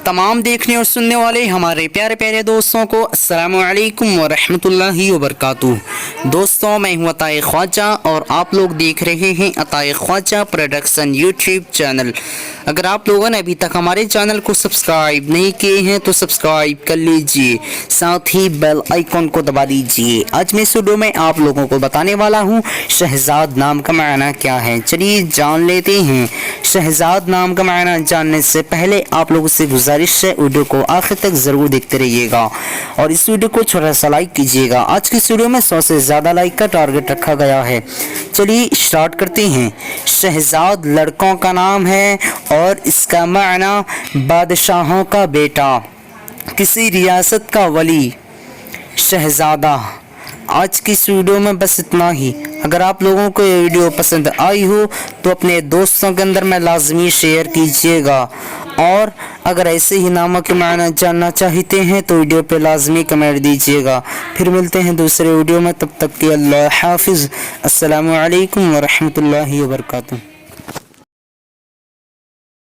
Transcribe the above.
तमाम देखने और सुनने वाले हमारे प्यारे प्यारे दोस्तों को अस्सलामु अलैकुम व रहमतुल्लाहि व बरकातुहू। दोस्तों, मैं हूं अताए ख्वाजा और आप लोग देख रहे हैं अताए ख्वाजा प्रोडक्शन यूट्यूब चैनल। अगर आप लोगों ने अभी तक हमारे चैनल को सब्सक्राइब नहीं किए हैं तो सब्सक्राइब कर लीजिए, साथ ही बेल आइकन को दबा दीजिए। आज मैं इस वीडियो में आप लोगों को बताने वाला हूं शहजाद नाम का मायना क्या है। चलिए जान लेते हैं। शहजाद नाम का मायना जानने से पहले आप लोगों से गुजारिश है, वीडियो को आखिर तक ज़रूर देखते रहिएगा और इस वीडियो को छोटा सा लाइक कीजिएगा। आज की इस वीडियो में 100 से ज़्यादा लाइक का टारगेट रखा गया है। चलिए स्टार्ट करते हैं। शहजाद लड़कों का नाम है और इसका मायना बादशाहों का बेटा, किसी रियासत का वली, शहजादा। आज की इस वीडियो में बस इतना ही। अगर आप लोगों को ये वीडियो पसंद आई हो तो अपने दोस्तों के अंदर में लाजमी शेयर कीजिएगा और अगर ऐसे ही नामों के मायना जानना चाहते हैं तो वीडियो पे लाजमी कमेंट दीजिएगा। फिर मिलते हैं दूसरे वीडियो में, तब तक के अल्लाह हाफिज़। अस्सलामु अलैकुम व रहमतुल्लाहि व बरकातुहू।